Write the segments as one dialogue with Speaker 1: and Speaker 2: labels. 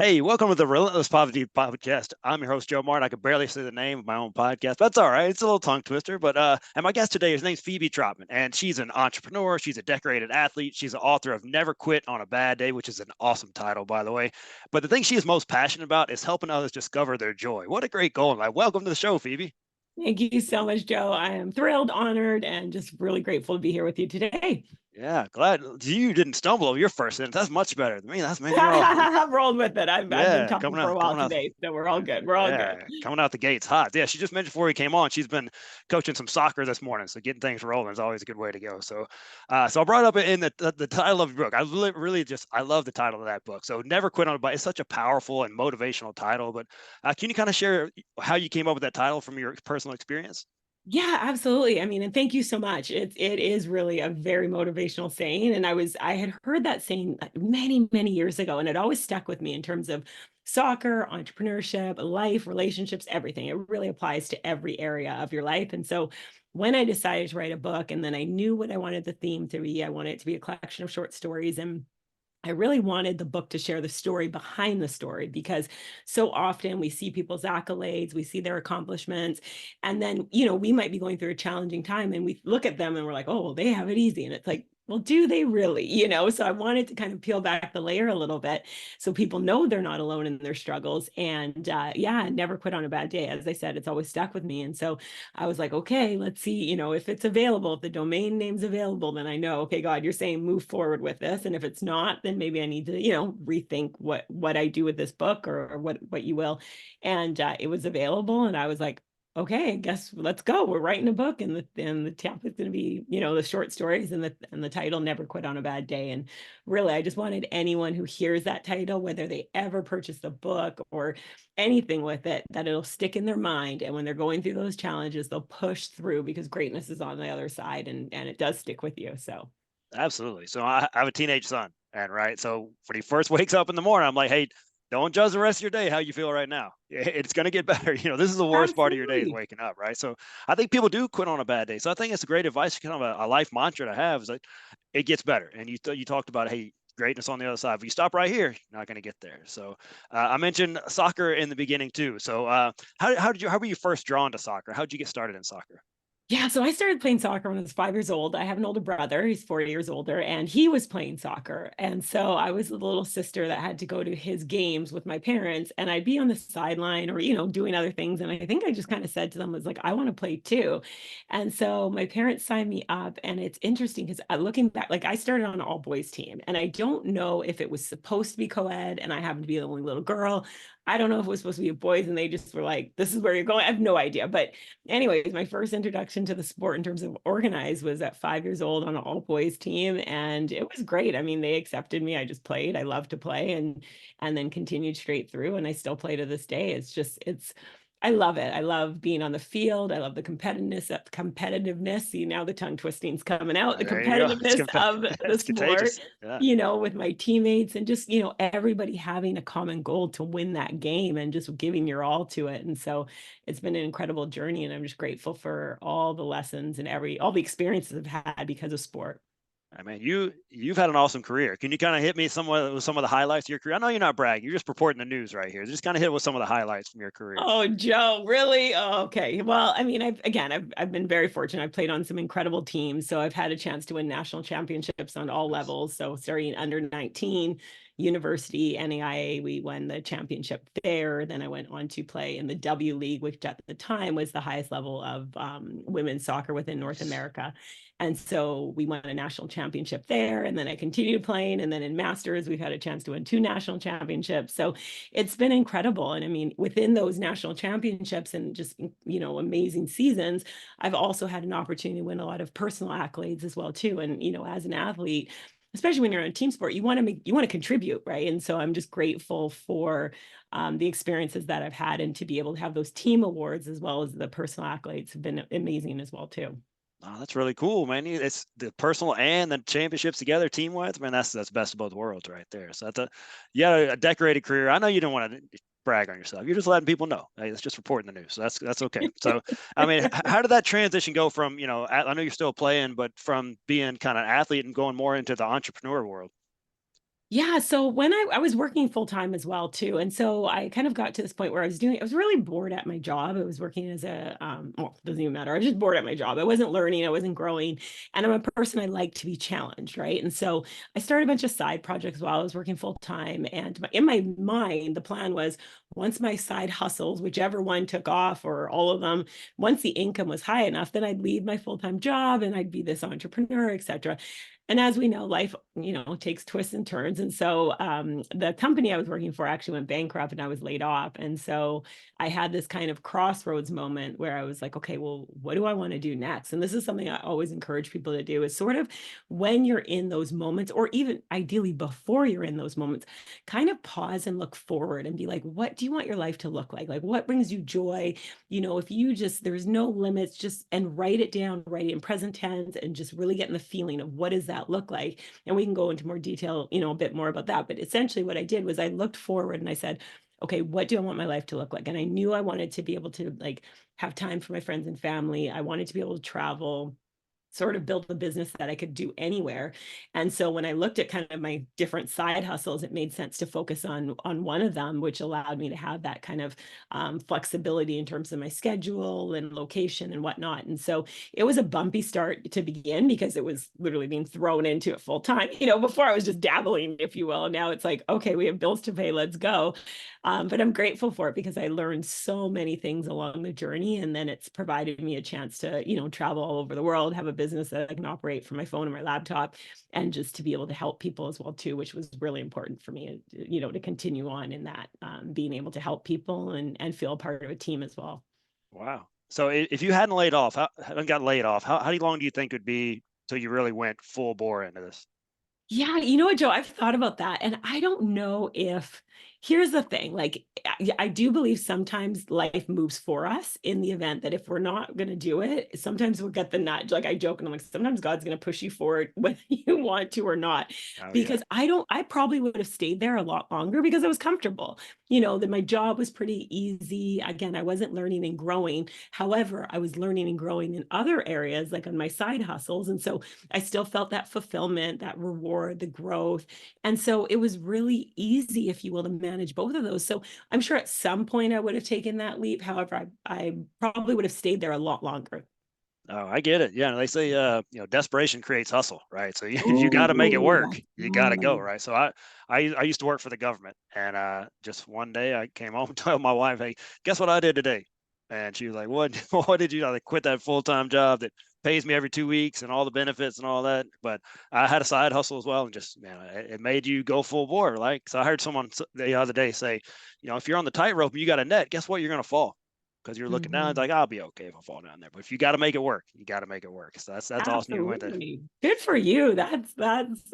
Speaker 1: Hey, welcome to the Relentless Poverty Podcast. I'm your host, Joe Martin. I could barely say the name of my own podcast, but that's all right. It's a little tongue twister. And my guest today, his name's Phebe Trotman, and she's an entrepreneur. She's a decorated athlete. She's the author of Never Quit on a Bad Day, which is an awesome title, by the way. But the thing she is most passionate about is helping others discover their joy. What a great goal in life. Welcome to the show, Phebe.
Speaker 2: Thank you so much, Joe. I am thrilled, honored, and just really grateful to be here with you today.
Speaker 1: Yeah, glad you didn't stumble over your first sentence. That's much better than me. That's man, you're all
Speaker 2: I'm rolling with it. I've been
Speaker 1: yeah,
Speaker 2: talking for a while
Speaker 1: coming out.
Speaker 2: today, so we're all good. We're all good.
Speaker 1: Yeah, coming out the gates hot. Yeah, she just mentioned before we came on, she's been coaching some soccer this morning, so getting things rolling is always a good way to go. So I brought up in the title of your book. Really just I love the title of that book. So Never Quit on a Bike. It's such a powerful and motivational title. But can you kind of share how you came up with that title from your personal experience?
Speaker 2: Yeah, absolutely. I mean, and thank you so much. It is really a very motivational saying. And I had heard that saying many, many years ago, and it always stuck with me in terms of soccer, entrepreneurship, life, relationships, everything. It really applies to every area of your life. And so when I decided to write a book, and then I knew what I wanted the theme to be, I wanted it to be a collection of short stories. And I really wanted the book to share the story behind the story, because so often we see people's accolades, we see their accomplishments, and then, we might be going through a challenging time and we look at them and we're like, oh, well, they have it easy. And it's like, well, do they really? So I wanted to kind of peel back the layer a little bit so people know they're not alone in their struggles. And yeah, never quit on a bad day. As I said, it's always stuck with me. And so I was like, okay, let's see, if it's available, if the domain name's available, then I know, okay, God, you're saying move forward with this. And if it's not, then maybe I need to, rethink what I do with this book, or what you will. And it was available, and I was like, okay, I guess let's go. We're writing a book, and the topic is going to be, the short stories, and the title Never Quit on a Bad Day. And really, I just wanted anyone who hears that title, whether they ever purchase the book or anything with it, that it'll stick in their mind. And when they're going through those challenges, they'll push through, because greatness is on the other side, and it does stick with you. So
Speaker 1: Absolutely. So I have a teenage son, and right. So when he first wakes up in the morning, I'm like, hey, don't judge the rest of your day how you feel right now. It's going to get better. This is the worst part of your day is
Speaker 2: absolutely.
Speaker 1: waking up, right? So I think people do quit on a bad day. So I think it's a great advice, kind of a life mantra to have, is like it gets better. And you talked about, hey, greatness on the other side. If you stop right here, you're not going to get there. So I mentioned soccer in the beginning too. So how were you first drawn to soccer? How did you get started in soccer?
Speaker 2: Yeah, so I started playing soccer when I was 5 years old. I have an older brother, he's 4 years older, and he was playing soccer. And so I was the little sister that had to go to his games with my parents, and I'd be on the sideline, or, doing other things. And I think I just kind of said to them, was like, I want to play too. And so my parents signed me up. And it's interesting because looking back, like I started on an all boys team, and I don't know if it was supposed to be co ed, and I happened to be the only little girl. I don't know if it was supposed to be boys, and they just were like, this is where you're going. I have no idea. But anyways, my first introduction to the sport in terms of organized was at 5 years old on an all boys team. And it was great. I mean, they accepted me. I just played. I love to play, and then continued straight through. And I still play to this day. I love it. I love being on the field. I love the competitiveness. See, now the tongue twisting's coming out, the
Speaker 1: There you go.
Speaker 2: competitiveness of the
Speaker 1: It's
Speaker 2: sport,
Speaker 1: contagious. Yeah.
Speaker 2: with my teammates, and just, everybody having a common goal to win that game, and just giving your all to it. And so it's been an incredible journey. And I'm just grateful for all the lessons and all the experiences I've had because of sport.
Speaker 1: I mean, you've had an awesome career. Can you kind of hit me somewhat with some of the highlights of your career? I know you're not bragging. You're just reporting the news right here. Just kind of hit with some of the highlights from your career.
Speaker 2: Oh, Joe, really? Oh, okay. Well, I mean, I've been very fortunate. I've played on some incredible teams, so I've had a chance to win national championships on all
Speaker 1: Nice.
Speaker 2: levels. So starting under 19, university, NAIA, we won the championship there. Then I went on to play in the W League, which at the time was the highest level of women's soccer within North America. And so we won a national championship there. And then I continued playing. And then in Masters, we've had a chance to win two national championships. So it's been incredible. And I mean, within those national championships and just, amazing seasons, I've also had an opportunity to win a lot of personal accolades as well, too. And, as an athlete, especially when you're in a team sport, you want to contribute, right? And so I'm just grateful for the experiences that I've had, and to be able to have those team awards as well as the personal accolades have been amazing as well, too.
Speaker 1: Oh, that's really cool, man. It's the personal and the championships together, team wise. Man, that's best of both worlds right there. So a decorated career. I know you don't want to brag on yourself. You're just letting people know. Hey, it's just reporting the news. So that's okay. So I mean, how did that transition go from I know you're still playing, but from being kind of athlete and going more into the entrepreneur world?
Speaker 2: Yeah, so when I was working full time as well too, and so I kind of got to this point where I was really bored at my job. I was working as a well, it doesn't even matter. I was just bored at my job. I wasn't learning, I wasn't growing, and I'm a person I like to be challenged, right? And so I started a bunch of side projects while I was working full time, and in my mind, the plan was once my side hustles, whichever one took off or all of them, once the income was high enough, then I'd leave my full time job and I'd be this entrepreneur, etc. And as we know, life, takes twists and turns. And so the company I was working for actually went bankrupt and I was laid off. And so I had this kind of crossroads moment where I was like, okay, well, what do I want to do next? And this is something I always encourage people to do is sort of when you're in those moments, or even ideally before you're in those moments, kind of pause and look forward and be like, what do you want your life to look like? Like, what brings you joy? If you just, there's no limits, just, and write it down, write it in present tense, and just really get in the feeling of what does that look like. And we can go into more detail, a bit more about that. But essentially, what I did was I looked forward and I said, okay, what do I want my life to look like? And I knew I wanted to be able to like have time for my friends and family. I wanted to be able to travel, sort of build a business that I could do anywhere. And so when I looked at kind of my different side hustles, it made sense to focus on one of them, which allowed me to have that kind of flexibility in terms of my schedule and location and whatnot. And so it was a bumpy start to begin because it was literally being thrown into it full time. Before I was just dabbling, if you will. And now it's like, okay, we have bills to pay, let's go. But I'm grateful for it because I learned so many things along the journey. And then it's provided me a chance to, travel all over the world, have a business that I can operate from my phone and my laptop, and just to be able to help people as well, too, which was really important for me, to continue on in that, being able to help people and feel part of a team as well.
Speaker 1: Wow. So if you hadn't gotten laid off, how long do you think would be till you really went full bore into this?
Speaker 2: Yeah, you know what, Joe? I've thought about that. And I don't know if, here's the thing, like, I do believe sometimes life moves for us in the event that if we're not going to do it, sometimes we'll get the nudge. Like I joke and I'm like, sometimes God's going to push you forward whether you want to or not.
Speaker 1: Oh yeah.
Speaker 2: Because I probably would have stayed there a lot longer because I was comfortable. That my job was pretty easy. Again, I wasn't learning and growing. However, I was learning and growing in other areas, like on my side hustles. And so I still felt that fulfillment, that reward, the growth. And so it was really easy, if you will, to manage both of those. So I'm sure at some point I would have taken that leap. However, I probably would have stayed there a lot longer.
Speaker 1: Oh, I get it. Yeah, they say, desperation creates hustle, right? So you got to make it
Speaker 2: Oh,
Speaker 1: work.
Speaker 2: that's
Speaker 1: You got to go,
Speaker 2: right.
Speaker 1: right? So I used to work for the government, and just one day I came home and told my wife, "Hey, guess what I did today?" And she was like, "What? What did you?" I quit that full time job that pays me every 2 weeks and all the benefits and all that. But I had a side hustle as well, and just man, it made you go full bore. Like so, I heard someone the other day say, if you're on the tightrope and you got a net, guess what? You're gonna fall because you're looking down. It's
Speaker 2: Mhm.
Speaker 1: like I'll be okay if I fall down there, but if you got to make it work, you got to make it work. So that's awesome. You went there.
Speaker 2: Absolutely. Good for you. That's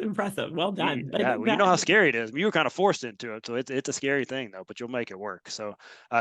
Speaker 2: impressive. Well done. I
Speaker 1: Yeah,
Speaker 2: think
Speaker 1: well, you know
Speaker 2: that
Speaker 1: how scary it is. You were kind of forced into it, so it's a scary thing though. But you'll make it work. So,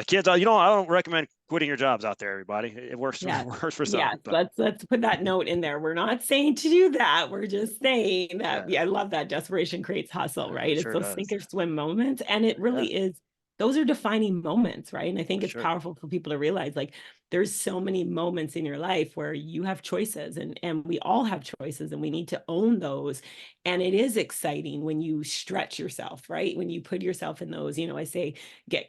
Speaker 1: kids, I don't recommend quitting your jobs out there. Everybody, it works
Speaker 2: Yes.
Speaker 1: works for some,
Speaker 2: Yes.
Speaker 1: but
Speaker 2: Let's put that note in there. We're not saying to do that. We're just saying that,
Speaker 1: yeah,
Speaker 2: yeah, I love that desperation creates hustle, right?
Speaker 1: it
Speaker 2: It's
Speaker 1: sure
Speaker 2: those
Speaker 1: does.
Speaker 2: sink or swim moments. And it
Speaker 1: Yeah,
Speaker 2: really is, those are defining moments, right? And I
Speaker 1: for
Speaker 2: think it's
Speaker 1: sure.
Speaker 2: powerful for people to realize like there's so many moments in your life where you have choices and we all have choices and we need to own those. And it is exciting when you stretch yourself, right? When you put yourself in those, I say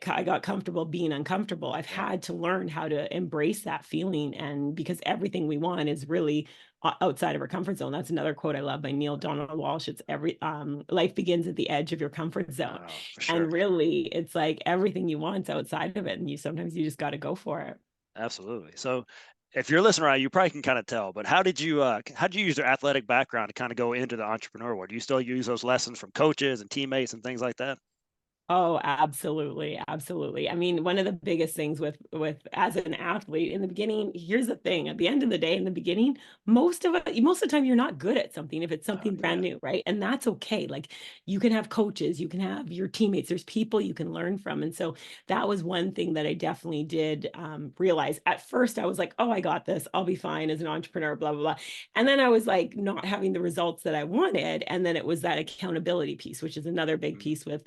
Speaker 2: I got comfortable being uncomfortable. I've
Speaker 1: Yeah.
Speaker 2: had to learn how to embrace that feeling. And because everything we want is really outside of our comfort zone. That's another quote I love by Neil Donald Walsh. It's every life begins at the edge of your comfort zone.
Speaker 1: Oh, for sure.
Speaker 2: And really it's like everything you want's outside of it. And you just got to go for it.
Speaker 1: Absolutely. So, if you're listening right, you probably can kind of tell. But how did you use your athletic background to kind of go into the entrepreneur world? Do you still use those lessons from coaches and teammates and things like that?
Speaker 2: Oh, absolutely. Absolutely. I mean, one of the biggest things with as an athlete in the beginning, here's the thing, at the end of the day, in the beginning, most of the time you're not good at something if it's
Speaker 1: Oh
Speaker 2: something
Speaker 1: yeah.
Speaker 2: brand new, right? And that's okay. Like you can have coaches, you can have your teammates, there's people you can learn from. And so that was one thing that I definitely did realize. At first, I was like, oh, I got this. I'll be fine as an entrepreneur, blah, blah, blah. And then I was like not having the results that I wanted. And then it was that accountability piece, which is another big
Speaker 1: Mhm.
Speaker 2: piece with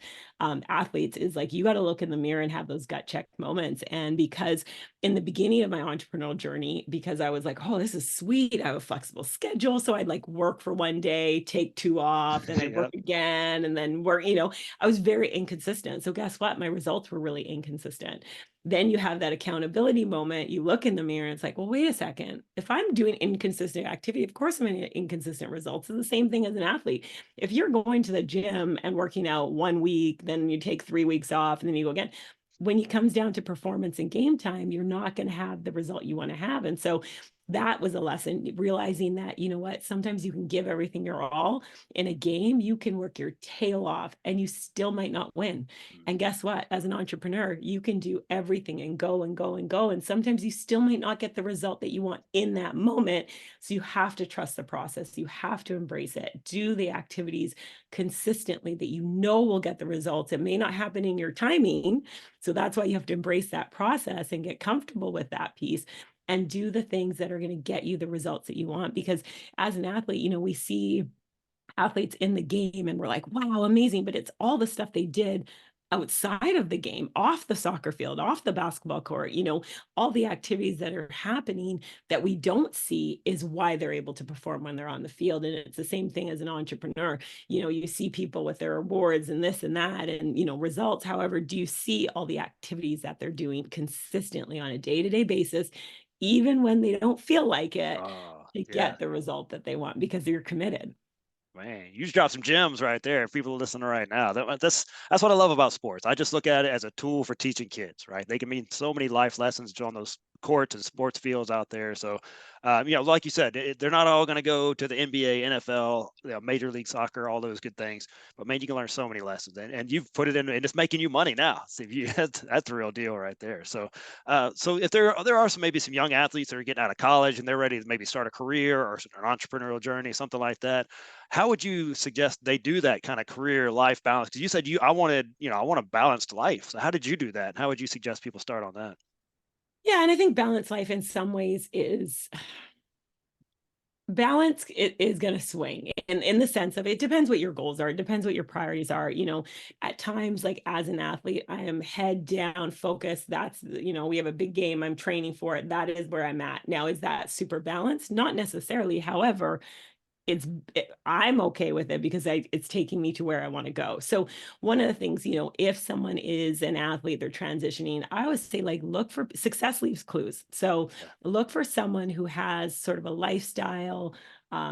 Speaker 2: athletes is like you got to look in the mirror and have those gut check moments. And because in the beginning of my entrepreneurial journey because I was like, oh, this is sweet. I have a flexible schedule. So I'd like work for one day, take two off, then I'd work
Speaker 1: Yep.
Speaker 2: again, and then work, I was very inconsistent. So guess what? My results were really inconsistent. Then you have that accountability moment. You look in the mirror and it's like, well, wait a second. If I'm doing inconsistent activity, of course I'm going to get inconsistent results. It's the same thing as an athlete. If you're going to the gym and working out 1 week, then you take 3 weeks off and then you go again, when it comes down to performance and game time, you're not going to have the result you want to have. And so that was a lesson, realizing that, you know what, sometimes you can give everything your all in a game, you can work your tail off and you still might not win. And guess what? As an entrepreneur, you can do everything and go and go and go. And sometimes you still might not get the result that you want in that moment. So you have to trust the process. You have to embrace it. Do the activities consistently that you know will get the results. It may not happen in your timing. So that's why you have to embrace that process and get comfortable with that piece and do the things that are going to get you the results that you want. Because as an athlete, we see athletes in the game and we're like, wow, amazing. But it's all the stuff they did outside of the game, off the soccer field, off the basketball court, all the activities that are happening that we don't see is why they're able to perform when they're on the field. And it's the same thing as an entrepreneur. You see people with their awards and this and that and, results. However, do you see all the activities that they're doing consistently on a day-to-day basis, even when they don't feel like it,
Speaker 1: Oh,
Speaker 2: to
Speaker 1: yeah.
Speaker 2: get the result that they want because you're committed?
Speaker 1: Man, you just dropped some gems right there. If people are listening right now, that's what I love about sports. I just look at it as a tool for teaching kids. Right? They can mean so many life lessons on those courts and sports fields out there. So, like you said, they're not all going to go to the NBA, NFL, Major League Soccer, all those good things. But man, you can learn so many lessons, and you've put it in, and it's making you money now. So if you, that's the real deal right there. So if there are maybe some young athletes that are getting out of college and they're ready to maybe start a career or an entrepreneurial journey, something like that, how would you suggest they do that kind of career life balance? Because you said I wanted, I want a balanced life. So how did you do that? How would you suggest people start on that?
Speaker 2: Yeah, and I think balanced life in some ways is balance. It is going to swing in the sense of, it depends what your goals are. It depends what your priorities are. At times, like as an athlete, I am head down focused. That's, we have a big game, I'm training for it. That is where I'm at now. Is that super balanced? Not necessarily. However, I'm okay with it because it's taking me to where I want to go. So one of the things, if someone is an athlete, they're transitioning, I always say, like, look for success leaves clues. So
Speaker 1: Yeah.
Speaker 2: look for someone who has sort of a lifestyle,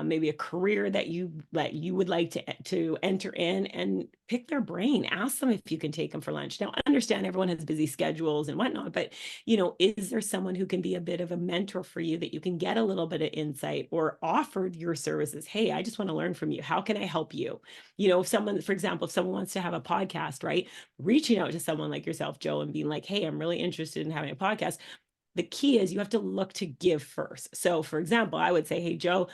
Speaker 2: maybe a career that you would like to enter in, and pick their brain. Ask them if you can take them for lunch. Now, understand everyone has busy schedules and whatnot, but is there someone who can be a bit of a mentor for you that you can get a little bit of insight or offered your services? Hey, I just want to learn from you. How can I help you? If someone, for example, if someone wants to have a podcast, right? Reaching out to someone like yourself, Joe, and being like, hey, I'm really interested in having a podcast. The key is you have to look to give first. So, for example, I would say, hey, Joe,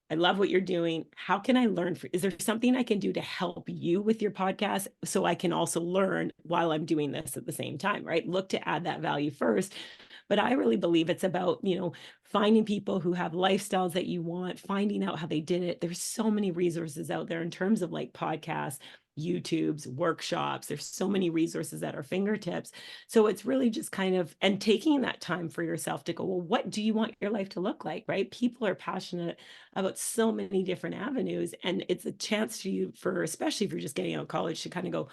Speaker 2: I love what you're doing. How can I learn? Is there something I can do to help you with your podcast so I can also learn while I'm doing this at the same time, right? Look to add that value first. But I really believe it's about, finding people who have lifestyles that you want, finding out how they did it. There's so many resources out there in terms of like podcasts, YouTube's, workshops. There's so many resources at our fingertips. So it's really just kind of, and taking that time for yourself to go, well, what do you want your life to look like, right? People are passionate about so many different avenues. And it's a chance for you, especially if you're just getting out of college, to kind of go,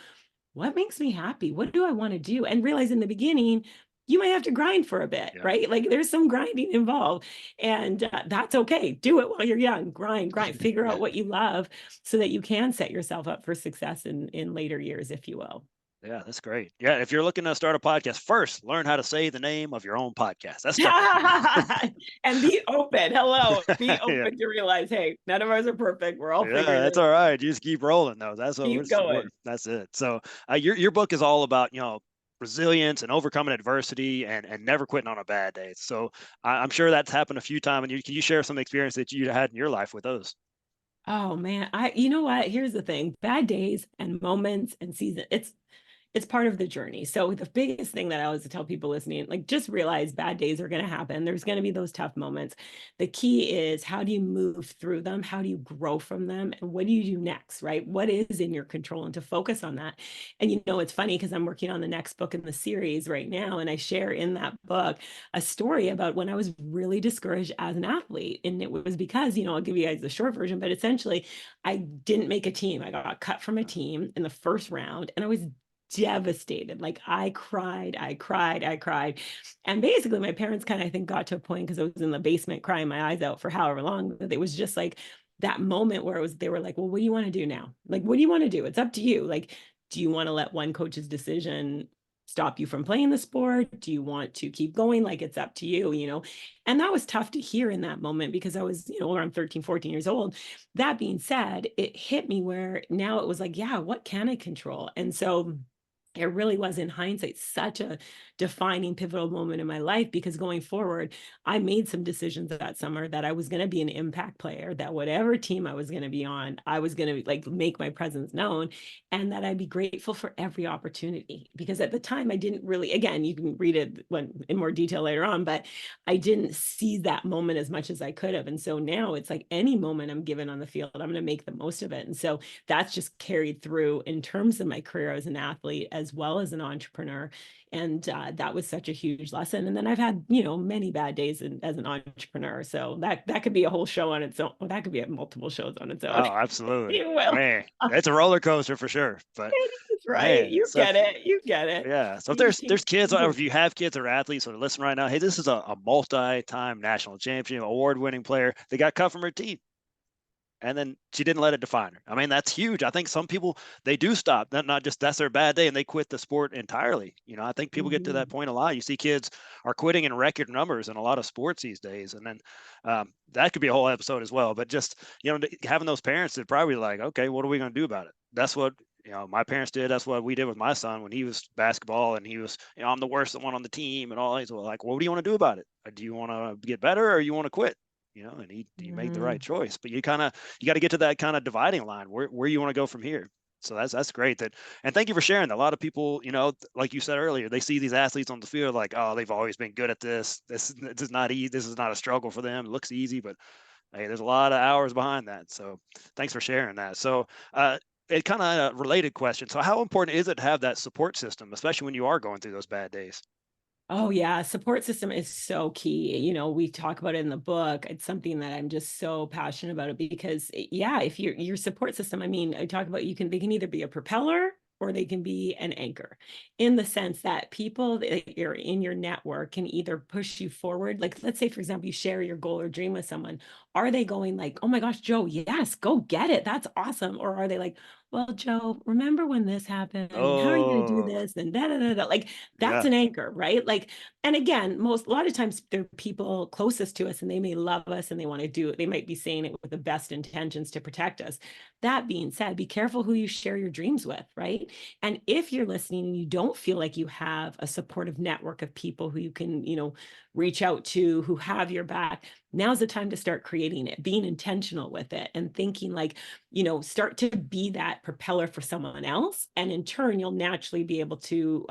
Speaker 2: what makes me happy? What do I want to do? And realize in the beginning, you might have to grind for a bit,
Speaker 1: Yeah.
Speaker 2: right? Like there's some grinding involved, and that's okay. Do it while you're young. Grind, figure out
Speaker 1: Yeah.
Speaker 2: what you love so that you can set yourself up for success in later years, if you will.
Speaker 1: Yeah, that's great. Yeah, if you're looking to start a podcast, first learn how to say the name of your own podcast. That's step one.
Speaker 2: And be open. Hello. Be
Speaker 1: Yeah.
Speaker 2: open to realize, hey, none of us are perfect. We're all
Speaker 1: Yeah,
Speaker 2: figuring
Speaker 1: that's
Speaker 2: it
Speaker 1: all
Speaker 2: out.
Speaker 1: right. You just keep rolling though. That's what
Speaker 2: Keep
Speaker 1: what's
Speaker 2: going.
Speaker 1: important. That's it. So your book is all about resilience and overcoming adversity and never quitting on a bad day. So I'm sure that's happened a few times. And can you share some experience that you had in your life with those?
Speaker 2: Oh man, you know what? Here's the thing. Bad days and moments and season. it's part of the journey. So the biggest thing that I always tell people listening, like, just realize bad days are going to happen. There's going to be those tough moments. The key is, how do you move through them? How do you grow from them? And what do you do next, right? What is in your control, and to focus on that. And it's funny because I'm working on the next book in the series right now. And I share in that book a story about when I was really discouraged as an athlete. And it was because, I'll give you guys the short version, but essentially I didn't make a team. I got cut from a team in the first round, and I was devastated. Like, I cried, I cried, I cried. And basically my parents kind of, I think, got to a point, because I was in the basement crying my eyes out for however long, that it was just like that moment where they were like, well, what do you want to do now? Like, what do you want to do? It's up to you. Like, do you want to let one coach's decision stop you from playing the sport? Do you want to keep going? Like, it's up to you. And that was tough to hear in that moment, because I was, around 13, 14 years old. That being said, it hit me where now it was like, yeah, what can I control? And so it really was, in hindsight, such a defining, pivotal moment in my life, because going forward, I made some decisions that summer that I was going to be an impact player, that whatever team I was going to be on, I was going to, like, make my presence known, and that I'd be grateful for every opportunity. Because at the time I didn't really, again, you can read it in more detail later on, but I didn't see that moment as much as I could have. And so now it's like, any moment I'm given on the field, I'm going to make the most of it. And so that's just carried through in terms of my career as an athlete as well as an entrepreneur. And that was such a huge lesson. And then I've had, many bad days as an entrepreneur. So that could be a whole show on its own. Well, that could be multiple shows on its own.
Speaker 1: Oh, absolutely.
Speaker 2: You will.
Speaker 1: Man, it's a roller coaster for sure. But
Speaker 2: That's right.
Speaker 1: man,
Speaker 2: You
Speaker 1: so
Speaker 2: get it. You get it.
Speaker 1: yeah. So if
Speaker 2: You
Speaker 1: there's
Speaker 2: think-
Speaker 1: kids, or if you have kids or athletes that are listening right now, hey, this is a multi-time national champion, award-winning player. They got cut from her team, and then she didn't let it define her. I mean, that's huge. I think some people, they do stop. Not just that's their bad day and they quit the sport entirely. I think people get to that
Speaker 2: Mhm.
Speaker 1: point a lot. You see kids are quitting in record numbers in a lot of sports these days, and then that could be a whole episode as well. But just having those parents that probably like, okay, what are we going to do about it? That's what my parents did. That's what we did with my son when he was basketball, and he was, I'm the worst one on the team and all these. Well, like, what do you want to do about it? Do you want to get better, or you want to quit? And he made the right
Speaker 2: Mhm.
Speaker 1: choice. But you got to get to that kind of dividing line where you want to go from here. So that's great. And thank you for sharing. A lot of people, like you said earlier, they see these athletes on the field like, oh, they've always been good at this. This is not easy. This is not a struggle for them. It looks easy, but hey, there's a lot of hours behind that. So thanks for sharing that. So it kind of a related question. So how important is it to have that support system, especially when you are going through those bad days?
Speaker 2: Oh yeah, support system is so key. We talk about it in the book. It's something that I'm just so passionate about it, because yeah, if your support system, I mean, I talk about, they can either be a propeller or they can be an anchor, in the sense that people that you're in your network can either push you forward. Like, let's say, for example, you share your goal or dream with someone. Are they going like, oh my gosh, Joe, yes, go get it. That's awesome. Or are they like, well, Joe, remember when this happened, and how are you going to do
Speaker 1: Oh,
Speaker 2: this? And da da da da. Like, that's
Speaker 1: yeah,
Speaker 2: an anchor, right? Like, and again, a lot of times they're people closest to us, and they may love us and they want to do it. They might be saying it with the best intentions to protect us. That being said, be careful who you share your dreams with, right? And if you're listening and you don't feel like you have a supportive network of people who you can, reach out to, who have your back, now's the time to start creating it, being intentional with it, and thinking like, start to be that propeller for someone else. And in turn, you'll naturally be able to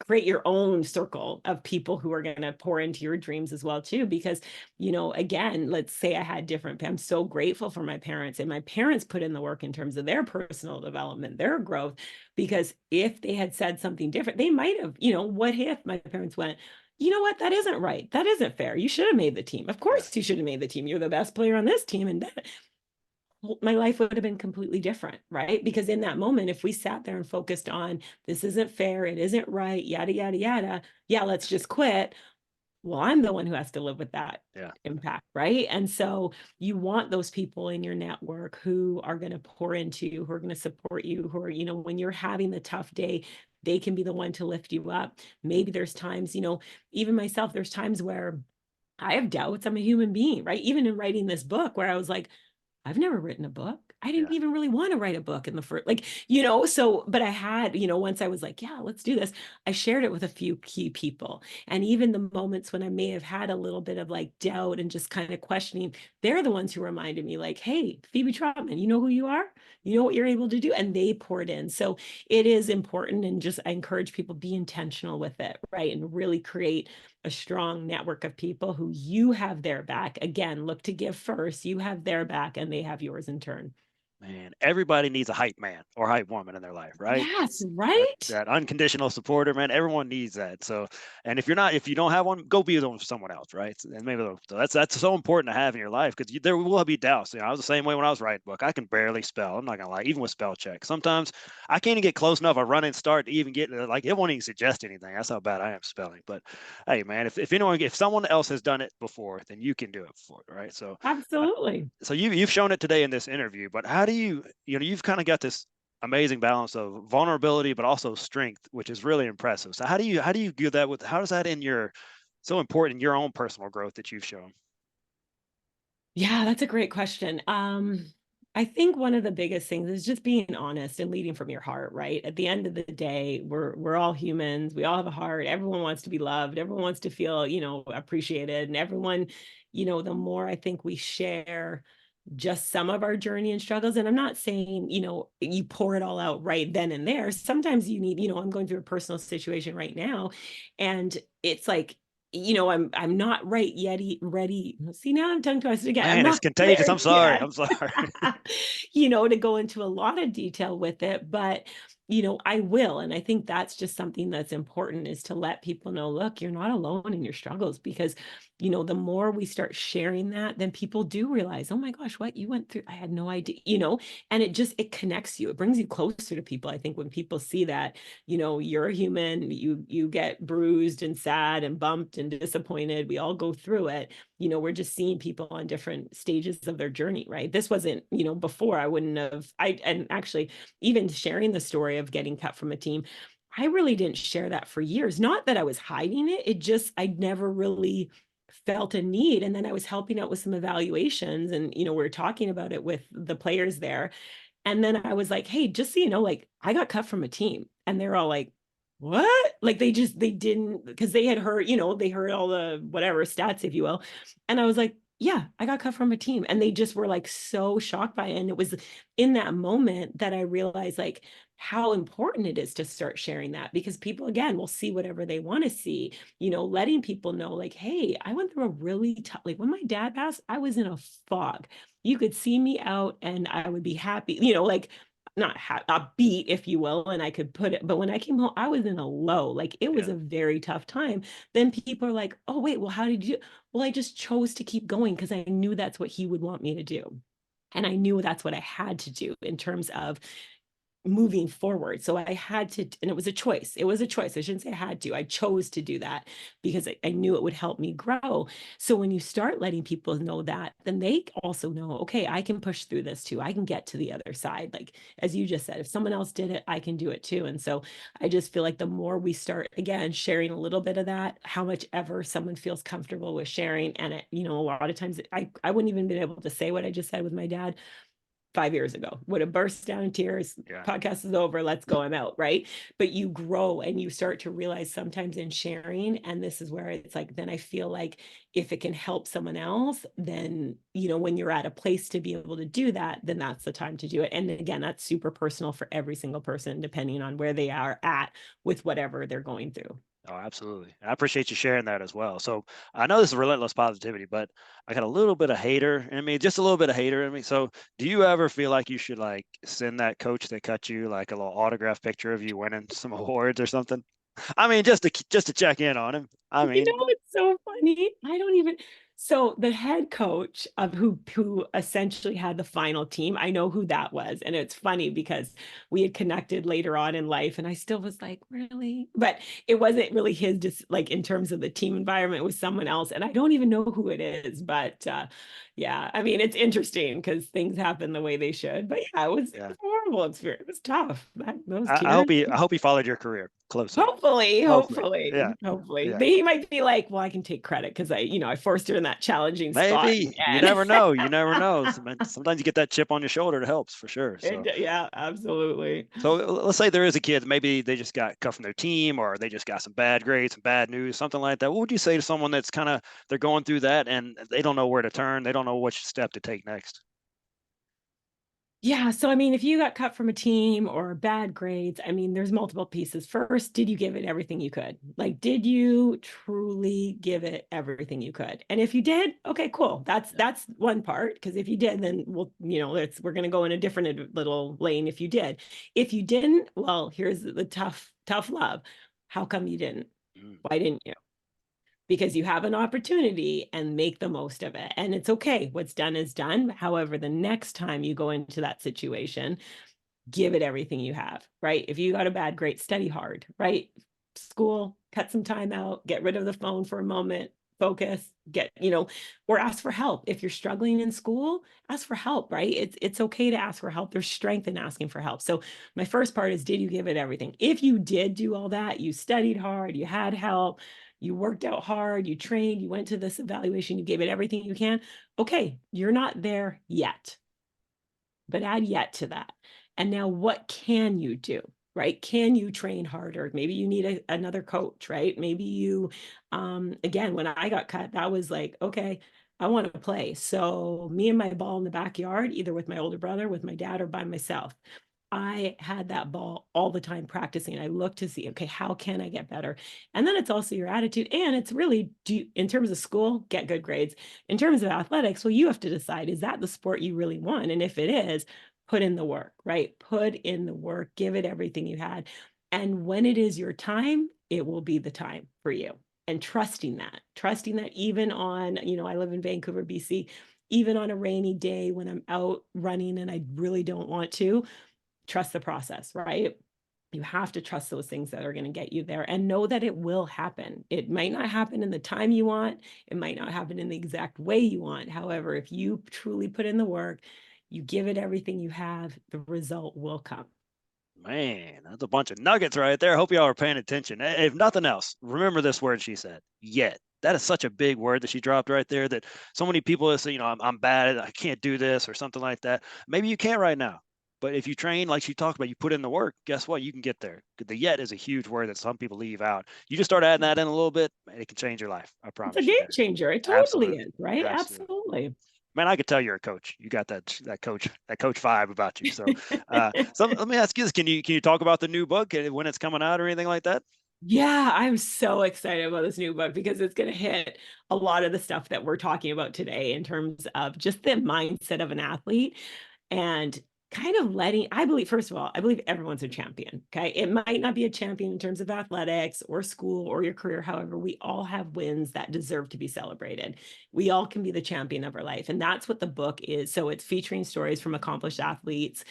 Speaker 2: create your own circle of people who are going to pour into your dreams as well too. Because again, let's say I had different, I'm so grateful for my parents, and my parents put in the work in terms of their personal development, their growth. Because if they had said something different, they might have, what if my parents went, you know what, that isn't right, that isn't fair, you should have made the team, of
Speaker 1: yeah,
Speaker 2: course you should have made the team, you're the best player on this team. And my life would have been completely different, right? Because in that moment, if we sat there and focused on, this isn't fair, it isn't right, yada, yada, yada, yeah, let's just quit. Well, I'm the one who has to live with that
Speaker 1: yeah.
Speaker 2: impact, right? And so you want those people in your network who are going to pour into you, who are going to support you, who are, when you're having the tough day, they can be the one to lift you up. Maybe there's times, even myself, there's times where I have doubts. I'm a human being, right? Even in writing this book, where I was like, I've never written a book. I
Speaker 1: Yeah.
Speaker 2: didn't even really want to write a book in the first, like, so, but I had, once I was like, yeah, let's do this, I shared it with a few key people. And even the moments when I may have had a little bit of like doubt and just kind of questioning, they're the ones who reminded me, like, hey, Phebe Trotman, you know who you are? You know what you're able to do? And they poured in. So it is important. And just, I encourage people, be intentional with it, right? And really create a strong network of people who you have their back. Again, look to give first. You have their back and they have yours in turn.
Speaker 1: Man, everybody needs a hype man or hype woman in their life, right?
Speaker 2: Yes,
Speaker 1: That
Speaker 2: right?
Speaker 1: that unconditional supporter, man. Everyone needs that. So, and if you don't have one, go be with someone else, right? And maybe so that's so important to have in your life because there will be doubts. I was the same way when I was writing book. I can barely spell. I'm not gonna lie, even with spell check. Sometimes I can't even get close enough. I run and start to even get like it won't even suggest anything. That's how bad I am spelling. But hey, man, if someone else has done it before, then you can do it before, right? Uh,
Speaker 2: Absolutely.
Speaker 1: so you've shown it today in this interview, but how do you've kind of got this amazing balance of vulnerability but also strength, which is really impressive. So how do you do that with how does that in your so important in your own personal growth that you've shown?
Speaker 2: Yeah, that's a great question. I think one of the biggest things is just being honest and leading from your heart, right? At the end of the day, we're all humans. We all have a heart. Everyone wants to be loved. Everyone wants to feel, appreciated. And everyone, the more I think we share just some of our journey and struggles. And I'm not saying, you pour it all out right then and there. Sometimes you need, I'm going through a personal situation right now. And it's like, I'm not right yet ready. See, now I'm tongue twisted again. I'm
Speaker 1: Man, it's
Speaker 2: not
Speaker 1: contagious.
Speaker 2: there
Speaker 1: I'm sorry.
Speaker 2: yet,
Speaker 1: I'm sorry.
Speaker 2: to go into a lot of detail with it. But, I will. And I think that's just something that's important, is to let people know, look, you're not alone in your struggles, because, the more we start sharing that, then people do realize, oh my gosh, what you went through, I had no idea, and it connects you. It brings you closer to people. I think when people see that, you're a human, you get bruised and sad and bumped and disappointed, we all go through it. We're just seeing people on different stages of their journey, right? This wasn't, before, I wouldn't have, and actually, even sharing the story of getting cut from a team, I really didn't share that for years. Not that I was hiding it, it just, I never really felt a need. And then I was helping out with some evaluations, and, we were talking about it with the players there. And then I was like, hey, just so you know, like, I got cut from a team. And they're all like, what? Like, they didn't, because they had heard, they heard all the whatever stats, if you will. And I was like, yeah, I got cut from a team. And they just were like so shocked by it. And it was in that moment that I realized, like, how important it is to start sharing that, because people, again, will see whatever they want to see, letting people know, like, hey, I went through a really tough, like, when my dad passed, I was in a fog. You could see me out and I would be happy, like, not a beat, if you will, and I could put it. But when I came home, I was in a low, like, it was
Speaker 1: Yeah.
Speaker 2: a very tough time. Then people are like, oh, wait, well, how did you? Well, I just chose to keep going because I knew that's what he would want me to do. And I knew that's what I had to do in terms of moving forward. So I had to, and it was a choice. It was a choice. I shouldn't say I had to. I chose to do that because I knew it would help me grow. So when you start letting people know that, then they also know, okay, I can push through this too. I can get to the other side. Like, as you just said, if someone else did it, I can do it too. And so I just feel like the more we start, again, sharing a little bit of that, how much ever someone feels comfortable with sharing. And it, a lot of times I wouldn't even been able to say what I just said with my dad 5 years ago. Would have burst down in tears.
Speaker 1: Yeah.
Speaker 2: Podcast is over. Let's go. I'm out. Right. But you grow and you start to realize sometimes in sharing. And this is where it's like, then I feel like if it can help someone else, then, when you're at a place to be able to do that, then that's the time to do it. And again, that's super personal for every single person, depending on where they are at with whatever they're going through.
Speaker 1: Oh, absolutely. I appreciate you sharing that as well. So I know this is relentless positivity, but I got a little bit of hater in me, just a little bit of hater in me. So do you ever feel like you should like send that coach that cut you like a little autograph picture of you winning some awards or something? I mean, just to check in on him. I mean,
Speaker 2: It's so funny. I don't even. So the head coach of who essentially had the final team, I know who that was, and it's funny because we had connected later on in life, and I still was like, really, but it wasn't really his. Just like in terms of the team environment, it was someone else, and I don't even know who it is. But yeah, I mean, it's interesting because things happen the way they should. But yeah, it was
Speaker 1: yeah.
Speaker 2: a horrible experience. It was tough. Those
Speaker 1: I
Speaker 2: tears.
Speaker 1: hope he followed your career. closer.
Speaker 2: Hopefully,
Speaker 1: Hopefully.
Speaker 2: hopefully,
Speaker 1: Yeah.
Speaker 2: hopefully.
Speaker 1: Yeah.
Speaker 2: But he might be like, well, I can take credit because I forced her in that challenging spot.
Speaker 1: Maybe. You
Speaker 2: And
Speaker 1: never know. You never know. Sometimes you get that chip on your shoulder. It helps for sure. So.
Speaker 2: yeah, absolutely.
Speaker 1: So let's say there is a kid, maybe they just got cut from their team or they just got some bad grades, some bad news, something like that. What would you say to someone that's kind of they're going through that and they don't know where to turn, they don't know which step to take next?
Speaker 2: Yeah, so I mean, if you got cut from a team or bad grades, I mean, there's multiple pieces. First, did you give it everything you could? Like, did you truly give it everything you could? And if you did, okay, cool. That's one part. Because if you did, then we're gonna go in a different little lane if you did. If you didn't, well, here's the tough love. How come you didn't?
Speaker 1: Mm,
Speaker 2: Why didn't you? Because you have an opportunity and make the most of it. And it's okay. What's done is done. However, the next time you go into that situation, give it everything you have, right? If you got a bad grade, study hard, right? School, cut some time out, get rid of the phone for a moment, focus, or ask for help. If you're struggling in school, ask for help, right? It's okay to ask for help. There's strength in asking for help. So my first part is, did you give it everything? If you did do all that, you studied hard, you had help, you worked out hard, you trained, you went to this evaluation, you gave it everything you can. Okay, you're not there yet, but add yet to that. And now what can you do? Right? Can you train harder? Maybe you need another coach, right? Maybe you, again, when I got cut, that was like, okay, I want to play. So me and my ball in the backyard, either with my older brother, with my dad, or by myself. I had that ball all the time practicing. I looked to see, okay, how can I get better? And then it's also your attitude. And it's really, in terms of school, get good grades. In terms of athletics, well, you have to decide, is that the sport you really want? And if it is, put in the work, right? Put in the work, give it everything you had. And when it is your time, it will be the time for you. And trusting that even on, I live in Vancouver, BC, even on a rainy day when I'm out running and I really don't want to, trust the process, right? You have to trust those things that are going to get you there and know that it will happen. It might not happen in the time you want. It might not happen in the exact way you want. However, if you truly put in the work, you give it everything you have, the result will come.
Speaker 1: Man, that's a bunch of nuggets right there. I hope y'all are paying attention. If nothing else, remember this word she said, yet. That is such a big word that she dropped right there that so many people say, I'm bad, I can't do this or something like that. Maybe you can't right now. But if you train, like she talked about, you put in the work, guess what? You can get there. The yet is a huge word that some people leave out. You just start adding that in a little bit, man, it can change your life. I
Speaker 2: It's a
Speaker 1: promise you
Speaker 2: game
Speaker 1: that.
Speaker 2: changer. It totally
Speaker 1: Absolutely.
Speaker 2: is, right?
Speaker 1: Absolutely.
Speaker 2: Absolutely.
Speaker 1: Man, I could tell you're a coach. You got that coach vibe about you. So let me ask you this: can you talk about the new book and when it's coming out or anything like that?
Speaker 2: Yeah, I'm so excited about this new book because it's going to hit a lot of the stuff that we're talking about today in terms of just the mindset of an athlete and kind of I believe, first of all, I believe everyone's a champion. Okay. It might not be a champion in terms of athletics or school or your career. However, we all have wins that deserve to be celebrated. We all can be the champion of our life. And that's what the book is. So it's featuring stories from accomplished athletes.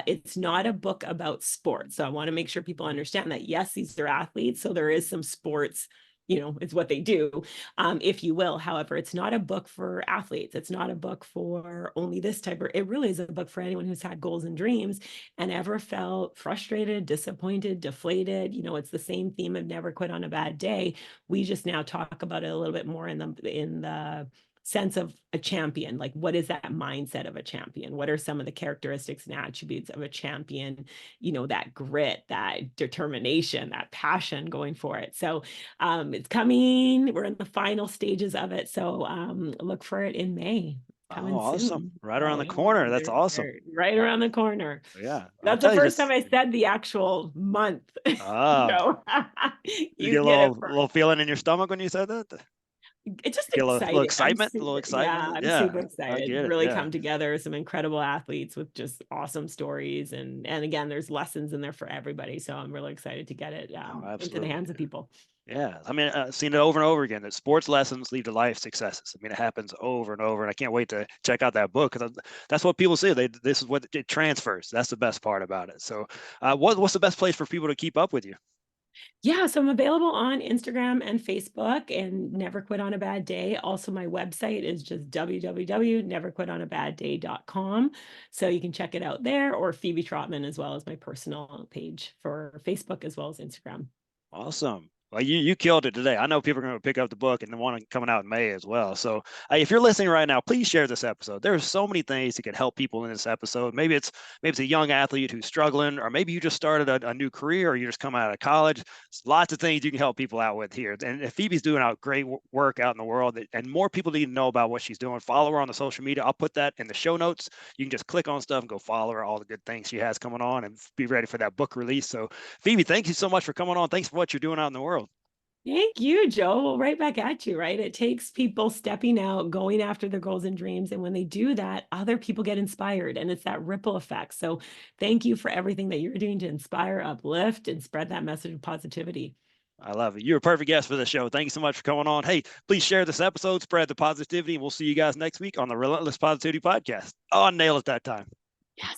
Speaker 2: It's not a book about sports. So I want to make sure people understand that, yes, these are athletes. So there is some sports, it's what they do, if you will. However, it's not a book for athletes. It's not a book for only this type of, it really is a book for anyone who's had goals and dreams and ever felt frustrated, disappointed, deflated. It's the same theme of never quit on a bad day. We just now talk about it a little bit more in the sense of a champion. Like, what is that mindset of a champion? What are some of the characteristics and attributes of a champion? That grit, that determination, that passion going for it. So it's coming. We're in the final stages of it. So look for it in May.
Speaker 1: Oh,
Speaker 2: Coming
Speaker 1: awesome!
Speaker 2: soon.
Speaker 1: Right around
Speaker 2: Oh
Speaker 1: the
Speaker 2: yeah,
Speaker 1: corner. That's awesome.
Speaker 2: right
Speaker 1: Uh,
Speaker 2: around the corner.
Speaker 1: yeah, I'll
Speaker 2: That's the
Speaker 1: tell you
Speaker 2: first time
Speaker 1: just.
Speaker 2: I said the actual month.
Speaker 1: Ah,
Speaker 2: So
Speaker 1: you
Speaker 2: you
Speaker 1: get a
Speaker 2: get it
Speaker 1: little
Speaker 2: first.
Speaker 1: feeling in your stomach when you said that.
Speaker 2: It's just
Speaker 1: Get a little
Speaker 2: exciting.
Speaker 1: excitement, a little excitement.
Speaker 2: I'm
Speaker 1: Yeah,
Speaker 2: super
Speaker 1: I
Speaker 2: excited.
Speaker 1: get it.
Speaker 2: Really
Speaker 1: Yeah.
Speaker 2: come together some incredible athletes with just awesome stories. And again, there's lessons in there for everybody. So I'm really excited to get it
Speaker 1: Oh,
Speaker 2: into the
Speaker 1: absolutely.
Speaker 2: hands of people.
Speaker 1: Yeah, I mean, I've seen it over and over again that sports lessons lead to life successes. I mean, it happens over and over, and I can't wait to check out that book because that's what people say. This is what it transfers. That's the best part about it. So, what's the best place for people to keep up with you?
Speaker 2: Yeah, so I'm available on Instagram and Facebook and Never Quit on a Bad Day. Also, my website is just www.neverquitonabadday.com. So you can check it out there, or Phoebe Trotman as well as my personal page for Facebook as well as Instagram.
Speaker 1: Awesome. Well, you killed it today. I know people are going to pick up the book and the one coming out in May as well. So, if you're listening right now, please share this episode. There's so many things that can help people in this episode. Maybe it's a young athlete who's struggling, or maybe you just started a new career, or you just come out of college. There's lots of things you can help people out with here. And Phoebe's doing out great work out in the world, and more people need to know about what she's doing. Follow her on the social media. I'll put that in the show notes. You can just click on stuff and go follow her. All the good things she has coming on, and be ready for that book release. So, Phoebe, thank you so much for coming on. Thanks for what you're doing out in the world.
Speaker 2: Thank you, Joe. Well, right back at you, right? It takes people stepping out, going after their goals and dreams. And when they do that, other people get inspired, and it's that ripple effect. So thank you for everything that you're doing to inspire, uplift, and spread that message of positivity.
Speaker 1: I love it. You're a perfect guest for the show. Thank you so much for coming on. Hey, please share this episode, spread the positivity, and we'll see you guys next week on the Relentless Positivity Podcast. Oh, I nailed it that time.
Speaker 2: Yes.